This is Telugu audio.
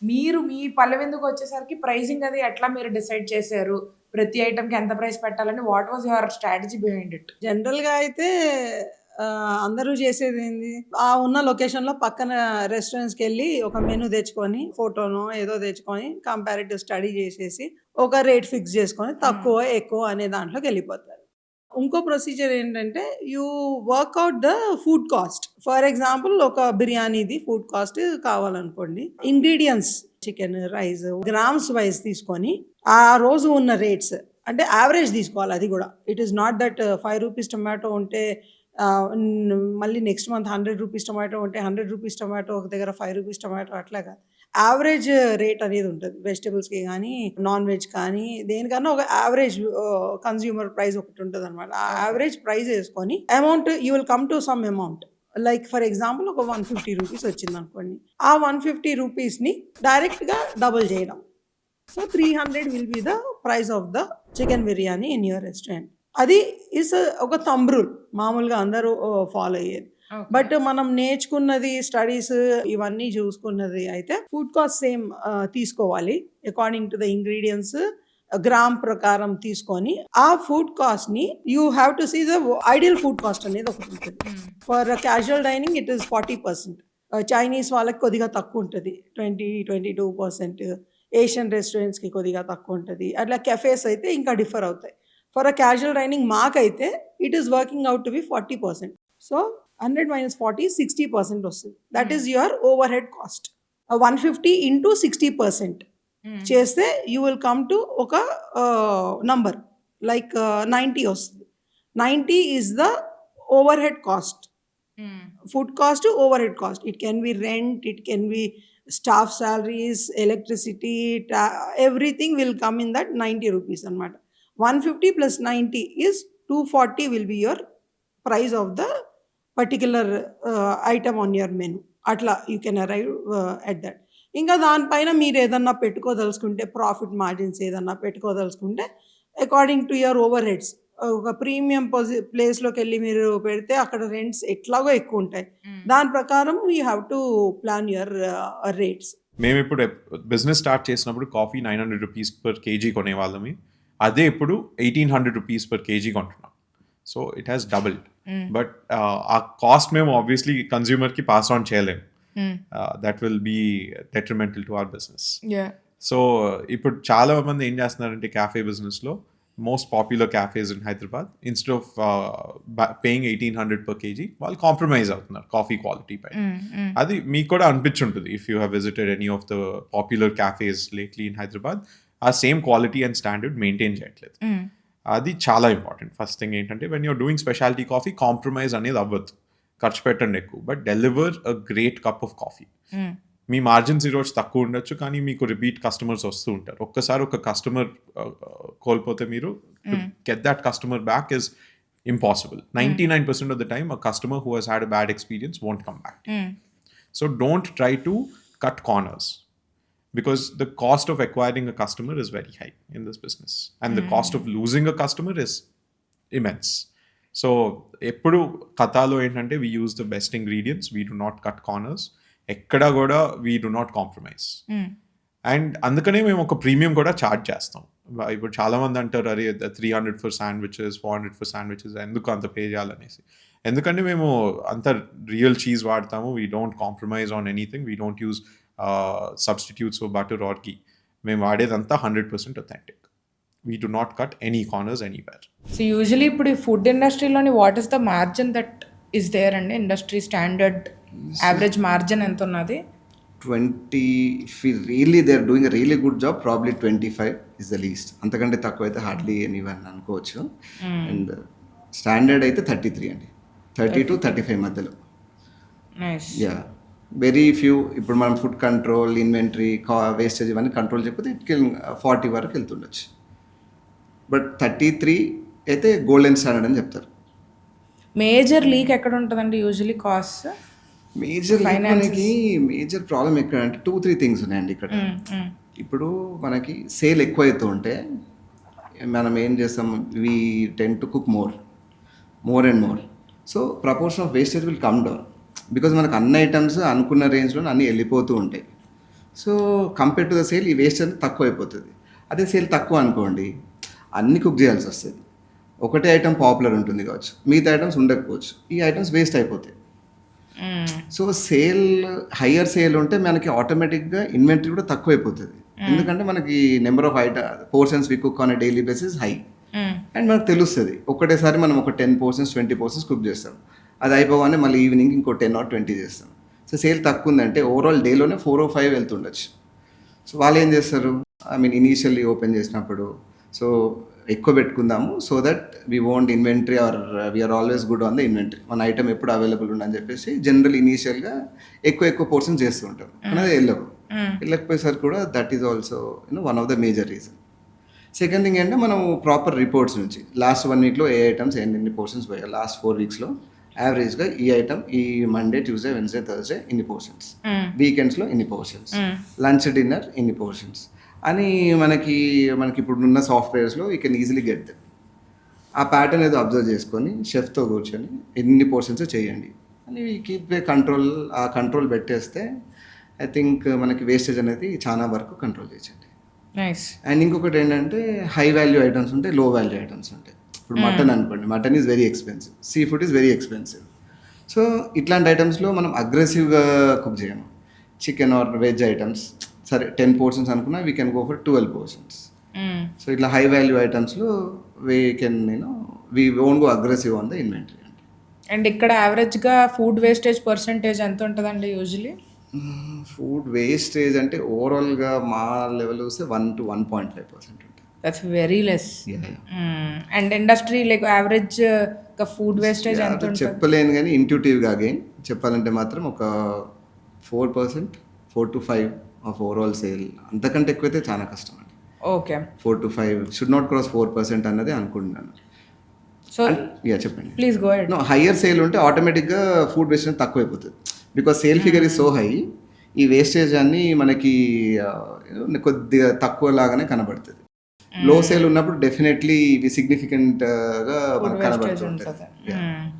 మీరు మీ పల్లెవెందుకొచ్చేసరికి ప్రైజింగ్ అది ఎట్లా మీరు డిసైడ్ చేశారు? ప్రతి ఐటెమ్‌కి ఎంత ప్రైస్ పెట్టాలని what was your strategy behind it? జనరల్‌గా అయితే అందరూ చేసేదేంది, ఆ ఉన్న లొకేషన్‌లో పక్కన రెస్టారెంట్స్‌కెళ్ళి ఒక మెనూ తెచ్చుకొని, ఫోటోనో ఏదో తెచ్చుకొని, కంపారిటివ్ స్టడీ చేసేసి, ఒక రేట్ ఫిక్స్ చేసుకొని, తక్కువ, ఎక్కువ అనే దాంట్లోకెళ్ళిపోతారు. ఇంకో ప్రొసీజర్ ఏంటంటే, you work out the food cost. For example ఒక బిర్యానీది ఫుడ్ కాస్ట్ కావాలనుకోండి. Ingredients chicken, rice grams wise తీసుకొని, ఆ రోజు ఉన్న రేట్స్ అంటే యావరేజ్ తీసుకోవాలి అది గూడా. ఇట్ ఈస్ నాట్ దట్ రూ. 5 టొమాటో ఉంటే మళ్ళీ నెక్స్ట్ మంత్ రూ. 100 టొమాటో ఉంటే రూ. 100 టొమాటో ఒక దగ్గర రూ. 5 టొమాటో అట్లా కాదు. యావరేజ్ రేట్ అనేది ఉంటది. వెజిటబుల్స్‌కి గానీ, నాన్ వెజ్ కానీ దేనికన్నా ఒక యావరేజ్ కన్స్యూమర్ ప్రైస్ ఒకటి ఉంటదనమాట. ఆ ఓకే. యావరేజ్ ప్రైస్ యేసుకొని amount you will come to some amount. Like for example ఒక రూ. 150 వచ్చిందనుకోండి. ఆ రూ. 150ని డైరెక్ట్‌గా డబుల్ చేయడం. So 300 will be the price of the chicken biryani in your restaurant. అది ఇస్ ఒక థంబ్ రూల్. మామూలుగా అందరూ ఫాలో అయ్యేది. ఓకే. బట్ మనం నేర్చుకున్నది స్టడీస్ ఇవన్నీ చూసుకున్నది అయితే ఫుడ్ కాస్ట్ సేమ్ తీసుకోవాలి. According to the ingredients gram ప్రకారం తీసుకొని ఆ ఫుడ్ కాస్ట్‌ని you have to see the ideal food cost అనేది ఒకటి ఉంటది. Hmm. For casual dining it is 40%. Chinese వాళ్ళకి కొద్దిగా తక్కువ ఉంటది. 22% ఏషియన్ రెస్టారెంట్స్‌కి కొద్దిగా తక్కువ ఉంటది. అట్లా కెఫేస్ అయితే ఇంకా డిఫర్ అవుతాయి. ఫర్ క్యాజువల్ డైనింగ్ మాకైతే it is working out to be 40%. So 100 - 40 60% వస్తది. That is your over head cost. 150 into 60% చేస్తే యూ విల్ కమ్ టు ఒక నంబర్ లైక్ 90 వస్తుంది. 90 is the over head cost. Food cost, overhead cost. It can be rent, it can be staff salaries, electricity, everything will come in that 90 rupees anamata. 150 plus 90 is 240 will be your price of the particular item on your menu. Atla you can arrive at that. ఇంకా దానిపైన మీరు ఏదన్నా పెట్టుకోదలుచుకుంటే ప్రాఫిట్ మార్జిన్స్ ఏదన్నా పెట్టుకోదలుచుకుంటే according to your overheads ఒక ప్రీమియం ప్లేస్‌లోకెళ్ళి మీరు పెడితే అక్కడ రెంట్స్ ఎట్లాగో ఎక్కువుంటాయి. దాని ప్రకారం you have to plan your rates. మేమిప్పుడు బిజినెస్ స్టార్ట్ చేసినప్పుడు కాఫీ ₹900 పర్ కేజీ కొనేవాళ్ళమి. అదే ఇప్పుడు ₹1800 పర్ కేజీ కొంటున్నాం. So it has doubled. But ఆ కాస్ట్ మేము ఆబ్వియస్లీ కన్స్యూమర్కి పాస్ ఆన్ చేయలేము. That will be detrimental to our business. So ఇప్పుడు చాలా మంది ఏం చేస్తున్నారంటే క్యాఫే బిజినెస్లో most popular cafes in Hyderabad instead of paying 1800 per kg వాళ్ళు కాంప్రమైజ్ అవుతున్నారు కాఫీ క్వాలిటీ పై. అది మీకు కూడా అనిపించుంటుంది if you have visited any of the popular cafes lately in Hyderabad ఆ same quality and standard maintain చేయట్లేదు. అది చాలా ఇంపార్టెంట్. ఫస్ట్ థింగ్ ఏంటంటే when you're doing specialty coffee compromise అనేది అవ్వద్దు. ఖర్చు పెట్టండి ఎక్కువ but deliver a great cup of coffee. మీ మార్జిన్స్ ఈరోజు తక్కువ ఉండొచ్చు కానీ మీకు రిపీట్ కస్టమర్స్ వస్తూ ఉంటారు. ఒక్కసారి ఒక కస్టమర్ కోల్పోతే మీరు get that customer back is impossible. 99% of the time a customer who has had a bad experience won't come back. So don't try to cut corners because the cost of acquiring a customer is very high in this business and the cost of losing a customer is immense. So ఎప్పుడు కథాలో ఏంటంటే we use the best ingredients, we do not cut corners, ఎక్కడ కూడా we do not compromise. And అందుకనే మేము ఒక ప్రీమియం కూడా ఛార్జ్ చేస్తాం. ఇప్పుడు చాలామంది అంటారు అరే 300 ఫర్ శాండ్విచెస్ 400 ఫర్ శాండ్విచెస్ ఎందుకు అంత పే చేయాలనేసి. ఎందుకంటే మేము అంత రియల్ చీజ్ వాడతాము. We don't compromise on anything. We don't use substitutes for butter or ghee. మేము వాడేదంతా 100% authentic. We do not cut any corners anywhere. So usually ఇప్పుడు ఈ ఫుడ్ ఇండస్ట్రీలోని what is the margin that is there అండి? ఇండస్ట్రీ స్టాండర్డ్ యావరేజ్ మార్జిన్ ఎంత ఉన్నది? 20, if really they're doing a really good job, probably 25 is the least. అంతకంటే తక్కువ అయితే హార్డ్లీ ఎనీవన్ అనుకోవచ్చు. అండ్ స్టాండర్డ్ అయితే 33 అండి. 30 to 35 మధ్యలో. నైస్. Yeah very few. ఇప్పుడు మనం ఫుడ్ కంట్రోల్, ఇన్వెంటరీ, వేస్టేజ్ ఇవన్నీ కంట్రోల్ చేయకపోతే ఇట్కి 40 వరకు వెళ్తుండొచ్చు. బట్ 33 అయితే గోల్డెన్ స్టాండర్డ్ అని చెప్తారు. మేజర్ లీక్ ఎక్కడ ఉంటుందండి యూజువల్లీ కాస్ట్? మనకి మేజర్ ప్రాబ్లం ఎక్కడ అంటే 2-3 థింగ్స్ ఉన్నాయండి ఇక్కడ. ఇప్పుడు మనకి సేల్ ఎక్కువ అవుతూ ఉంటే మనం ఏం చేస్తాం, we tend to cook more and more. So proportion of wastage will come down because మనకు అన్ని ఐటమ్స్ అనుకున్న రేంజ్లో అన్నీ వెళ్ళిపోతూ ఉంటాయి. So compare to the sale ఈ వేస్ట్ అనేది తక్కువ అయిపోతుంది. అదే సేల్ తక్కువ అనుకోండి, అన్ని కుక్ చేయాల్సి వస్తుంది. ఒకటే ఐటమ్ పాపులర్ ఉంటుంది కావచ్చు, మిగతా ఐటమ్స్ ఉండకపోవచ్చు, ఈ ఐటమ్స్ వేస్ట్ అయిపోతాయి. సో సేల్ హయ్యర్ సేల్ ఉంటే మనకి ఆటోమేటిక్గా ఇన్వెంటరీ కూడా తక్కువ అయిపోతుంది. ఎందుకంటే మనకి number of portions we cook on a daily basis high. And మనకు తెలుస్తుంది ఒకటేసారి మనం ఒక 10 portions 20 portions కుక్ చేస్తాం, అది అయిపోగానే మళ్ళీ ఈవినింగ్ ఇంకో 10 or 20 చేస్తాం. సో సేల్ తక్కువ ఉందంటే ఓవరాల్ డేలోనే 4 or 5 వెళ్తుండొచ్చు. సో వాళ్ళు ఏం చేస్తారు, ఐ మీన్ ఇనీషియల్లీ ఓపెన్ చేసినప్పుడు సో ఎక్కువ పెట్టుకుందాము, so that we won't inventory or we're always good on the inventory, మన ఐటమ్ ఎప్పుడు అవైలబుల్ ఉండని చెప్పేసి జనరల్ ఇనీషియల్గా ఎక్కువ పోర్షన్స్ చేస్తూ ఉంటాం. కానీ అది వెళ్ళకపోయేసరికి కూడా that is also one of the major reason. Second thing ఏంటంటే మనం ప్రాపర్ రిపోర్ట్స్ నుంచి లాస్ట్ 1 weekలో ఏ ఐటమ్స్ ఎన్ని పోర్షన్స్ పోయాయి, లాస్ట్ 4 weeksలో యావరేజ్గా ఈ ఐటమ్ ఈ మండే ట్యూస్డే వెన్స్డే థర్స్డే ఇన్ని పోర్షన్స్, వీకెండ్స్లో ఇన్ని పోర్షన్స్, లంచ్ డిన్నర్ ఇన్ని పోర్షన్స్ అని మనకి ఇప్పుడున్న సాఫ్ట్వేర్స్లో you can easily get them. ఆ ప్యాటర్న్ ఏదో అబ్జర్వ్ చేసుకొని షెఫ్తో కూర్చొని ఎన్ని పోర్షన్స్ చేయండి అని కీప్ ఏ కంట్రోల్, ఆ కంట్రోల్ పెట్టేస్తే ఐ థింక్ మనకి వేస్టేజ్ అనేది చాలా వరకు కంట్రోల్ చేయొచ్చండి. నైస్. అండ్ ఇంకొకటి ఏంటంటే హై వాల్యూ ఐటమ్స్ ఉంటాయి, లో వాల్యూ ఐటమ్స్ ఉంటాయి. ఇప్పుడు మటన్ అనుకోండి, mutton is very expensive, sea food is very expensive. So ఇట్లాంటి ఐటమ్స్లో మనం అగ్రెసివ్గా కుక్ చేయము. చికెన్ ఆర్ వెజ్ ఐటమ్స్ సరే 10 portions అనుకున్నా we can go for 12 portions. So ఇట్లా హై వాల్యూ ఐటమ్స్లో we can we won't go aggressive on the inventory అండి. అండ్ ఇక్కడ యావరేజ్గా ఫుడ్ వేస్టేజ్ పర్సంటేజ్ ఎంత ఉంటుందండి యూజువలీ? ఫుడ్ వేస్టేజ్ అంటే ఓవరాల్గా మా లెవెల్ చూస్తే 1 to 1.5% ఉంటుంది. That's very less. Yeah. And industry like average food wastage ఎంత ఉంటుంది? చెప్పలేను కానీ ఇంట్యూటివ్గా అగైన్ చెప్పాలంటే మాత్రం ఒక 4%, 4 to 5 ఆఫ్ ఓవరాల్ సేల్. అంతకంటే ఎక్కువైతే చాలా కష్టం అండి. Okay. 4 to 5 should not cross 4% అన్నది అనుకుంటున్నాను. సో చెప్పండి. Please go ahead. No, higher sale ఉంటే ఆటోమేటిక్గా ఫుడ్ వేస్టేజ్ తక్కువ అయిపోతుంది. Because sale figure is so high, ఈ వేస్టేజ్ అన్నీ మనకి కొద్దిగా తక్కువ లాగానే కనబడుతుంది. లో సేల్ ఉన్నప్పుడు డెఫినెట్లీ ఇవి సిగ్నిఫికెంట్గా మనకు కనబడుతుంటుంది.